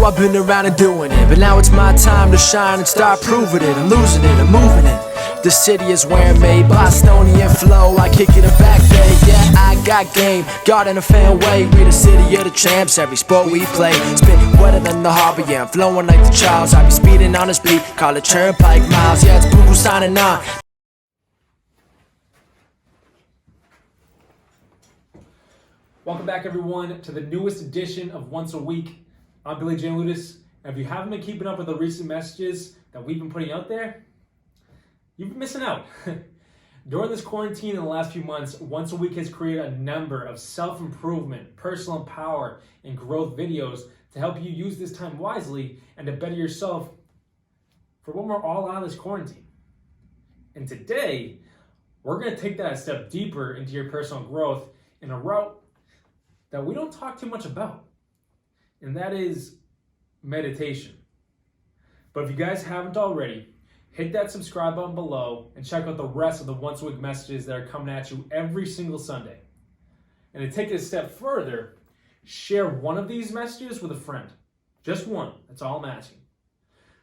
I've been around and doing it, but now it's my time to shine and start proving it. I'm losing it, I'm moving it. The city is where I'm made, Bostonian flow, I kick it a back day. Yeah, I got game, God in a fan way. We the city of the champs, every sport we play. Spit wetter than the harbor, yeah, I'm flowing like the Charles. I be speeding on this beat, call it turnpike miles. Yeah, it's Buku signing on. Welcome back, everyone, to the newest edition of Once a Week. I'm Giannouloudis, and if you haven't been keeping up with the recent messages that we've been putting out there, you've been missing out. During this quarantine in the last few months, Once a Week has created a number of self-improvement, personal power, and growth videos to help you use this time wisely and to better yourself for when we're all out of this quarantine. And today, we're going to take that a step deeper into your personal growth in a route that we don't talk too much about, and that is meditation. But if you guys haven't already, hit that subscribe button below and check out the rest of the Once a Week messages that are coming at you every single Sunday. And to take it a step further, share one of these messages with a friend. Just one, that's all I'm asking.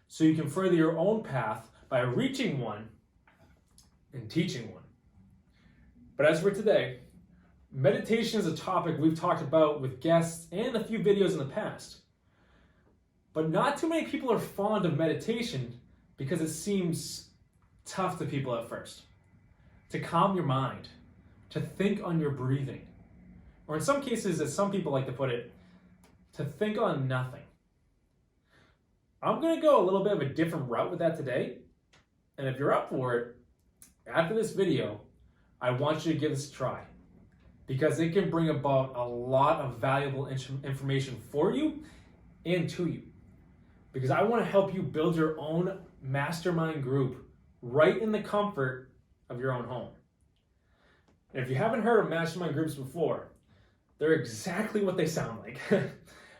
So you can further your own path by reaching one and teaching one. But as for today, meditation is a topic we've talked about with guests and a few videos in the past. But not too many people are fond of meditation because it seems tough to people at first. To calm your mind, to think on your breathing, or in some cases, as some people like to put it, to think on nothing. I'm going to go a little bit of a different route with that today. And if you're up for it, after this video, I want you to give this a try, because it can bring about a lot of valuable information for you and to you. Because I want to help you build your own mastermind group right in the comfort of your own home. And if you haven't heard of mastermind groups before, they're exactly what they sound like.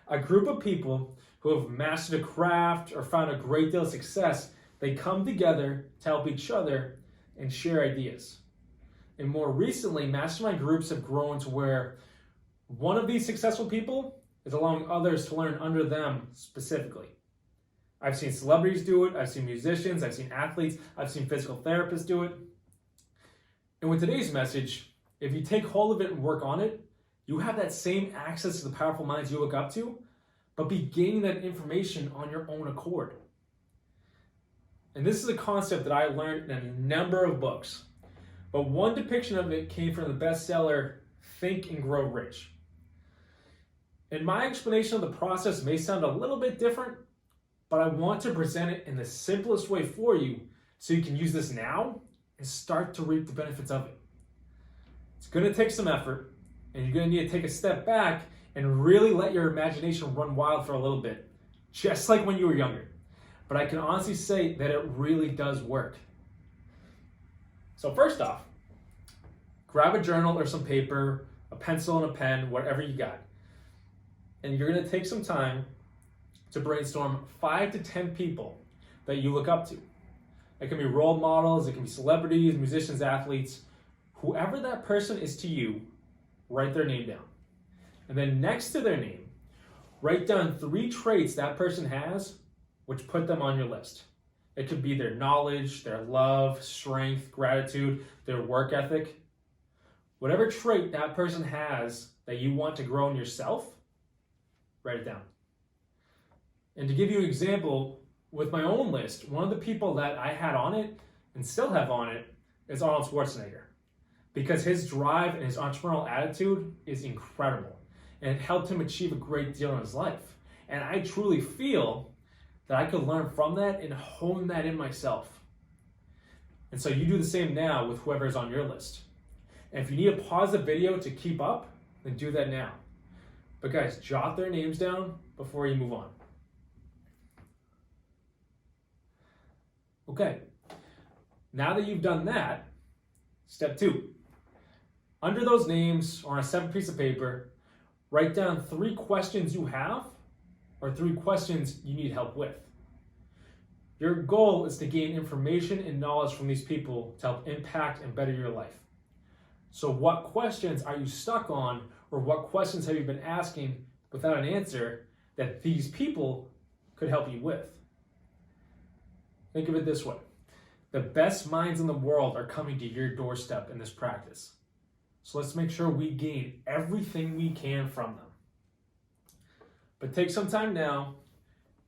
A group of people who have mastered a craft or found a great deal of success, they come together to help each other and share ideas. And more recently, mastermind groups have grown to where one of these successful people is allowing others to learn under them specifically. I've seen celebrities do it, I've seen musicians, I've seen athletes, I've seen physical therapists do it. And with today's message, if you take hold of it and work on it, you have that same access to the powerful minds you look up to, but be gaining that information on your own accord. And this is a concept that I learned in a number of books. But one depiction of it came from the bestseller, Think and Grow Rich. And my explanation of the process may sound a little bit different, but I want to present it in the simplest way for you so you can use this now and start to reap the benefits of it. It's going to take some effort, and you're going to need to take a step back and really let your imagination run wild for a little bit, just like when you were younger. But I can honestly say that it really does work. So first off, grab a journal or some paper, a pencil and a pen, whatever you got. And you're going to take some time to brainstorm 5 to 10 people that you look up to. It can be role models, it can be celebrities, musicians, athletes. Whoever that person is to you, write their name down. And then next to their name, write down 3 traits that person has which put them on your list. It could be their knowledge, their love, strength, gratitude, their work ethic. Whatever trait that person has that you want to grow in yourself, write it down. And to give you an example, with my own list, one of the people that I had on it and still have on it is Arnold Schwarzenegger. Because his drive and his entrepreneurial attitude is incredible. And it helped him achieve a great deal in his life. And I truly feel that I could learn from that and hone that in myself. And so you do the same now with whoever's on your list. And if you need to pause the video to keep up, then do that now. But guys, jot their names down before you move on. Okay, now that you've done that, step 2. Under those names, or on a separate piece of paper, write down 3 questions you have or 3 questions you need help with. Your goal is to gain information and knowledge from these people to help impact and better your life. So what questions are you stuck on, or what questions have you been asking without an answer that these people could help you with. Think of it this way. The best minds in the world are coming to your doorstep in this practice. So let's make sure we gain everything we can from them. But take some time now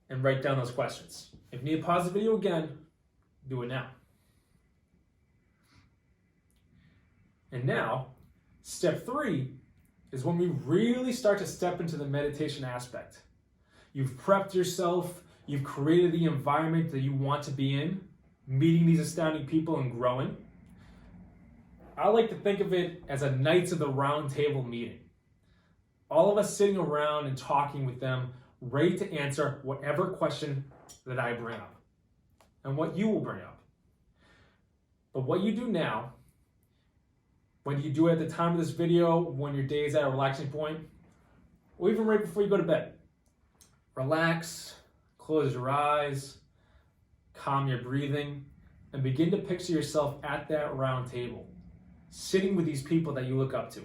and write down those questions. If you need to pause the video again, do it now. And now, step 3 is when we really start to step into the meditation aspect. You've prepped yourself, you've created the environment that you want to be in, meeting these astounding people and growing. I like to think of it as a Knights of the Round Table meeting. All of us sitting around and talking with them, ready to answer whatever question that I bring up and what you will bring up. But what you do now, when you do it at the time of this video, when your day is at a relaxing point, or even right before you go to bed, relax, close your eyes, calm your breathing, and begin to picture yourself at that round table, sitting with these people that you look up to.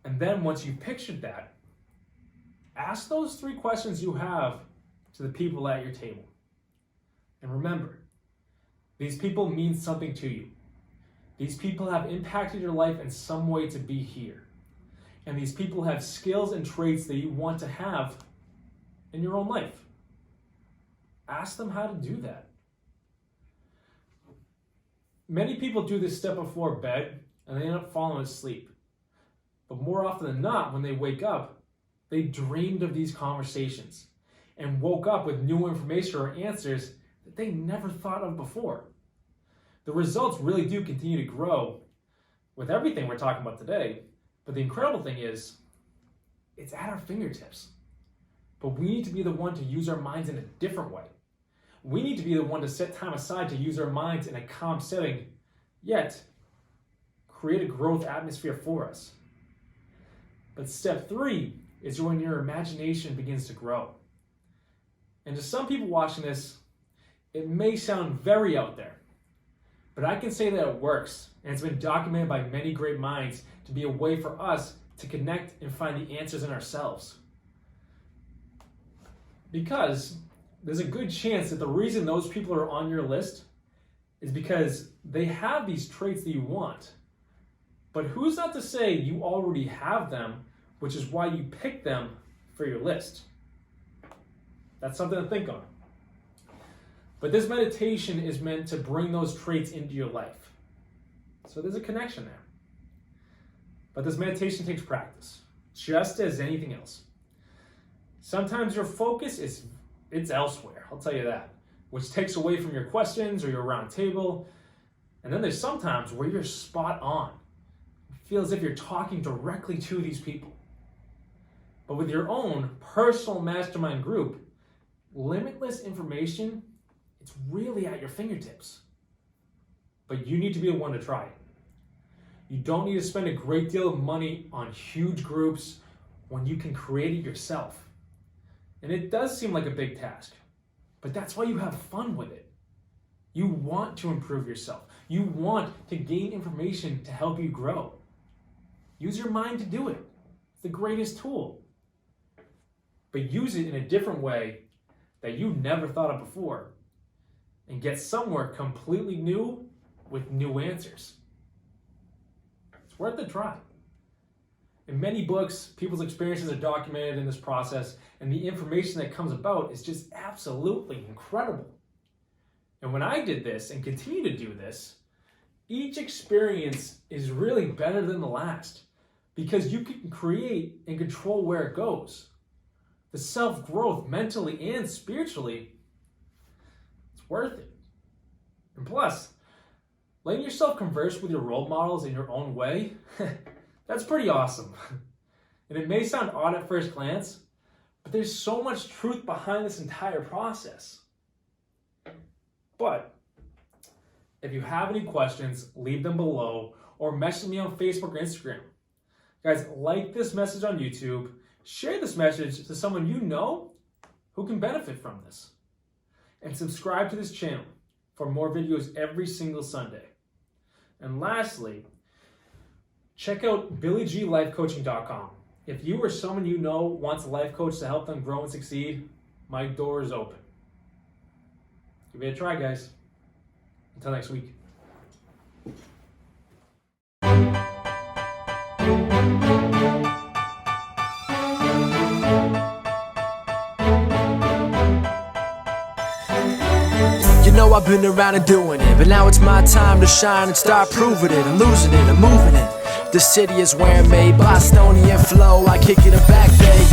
And then once you've pictured that, ask those 3 questions you have to the people at your table. And remember, these people mean something to you. These people have impacted your life in some way to be here. And these people have skills and traits that you want to have in your own life. Ask them how to do that. Many people do this step before bed and they end up falling asleep. But more often than not, when they wake up, they dreamed of these conversations and woke up with new information or answers that they never thought of before. The results really do continue to grow with everything we're talking about today. But the incredible thing is, it's at our fingertips. But we need to be the one to use our minds in a different way. We need to be the one to set time aside to use our minds in a calm setting, yet create a growth atmosphere for us. But step 3 is when your imagination begins to grow. And to some people watching this, it may sound very out there, but I can say that it works, and it's been documented by many great minds to be a way for us to connect and find the answers in ourselves. Because there's a good chance that the reason those people are on your list is because they have these traits that you want. But who's not to say you already have them, which is why you picked them for your list? That's something to think on. But this meditation is meant to bring those traits into your life. So there's a connection there. But this meditation takes practice, just as anything else. Sometimes your focus it's elsewhere, I'll tell you that, which takes away from your questions or your round table. And then there's sometimes where you're spot on. You feel as if you're talking directly to these people. But with your own personal mastermind group, limitless information, it's really at your fingertips. But you need to be the one to try it. You don't need to spend a great deal of money on huge groups when you can create it yourself. And it does seem like a big task, but that's why you have fun with it. You want to improve yourself. You want to gain information to help you grow. Use your mind to do it. It's the greatest tool. But use it in a different way that you never thought of before and get somewhere completely new with new answers. It's worth a try. In many books, people's experiences are documented in this process, and the information that comes about is just absolutely incredible. And when I did this and continue to do this, each experience is really better than the last because you can create and control where it goes. The self-growth mentally and spiritually, it's worth it. And plus, letting yourself converse with your role models in your own way, that's pretty awesome. And it may sound odd at first glance, but there's so much truth behind this entire process. But if you have any questions, leave them below or message me on Facebook or Instagram. Guys, like this message on YouTube, share this message to someone you know who can benefit from this. And subscribe to this channel for more videos every single Sunday. And lastly, check out BillyGLifeCoaching.com. If you or someone you know wants a life coach to help them grow and succeed, my door is open. Give it a try, guys. Until next week. You know I've been around and doing it, but now it's my time to shine and start proving it. I'm losing it, I'm moving it. The city is where I'm made, Bostonian flow, I kick it a back bay, yeah.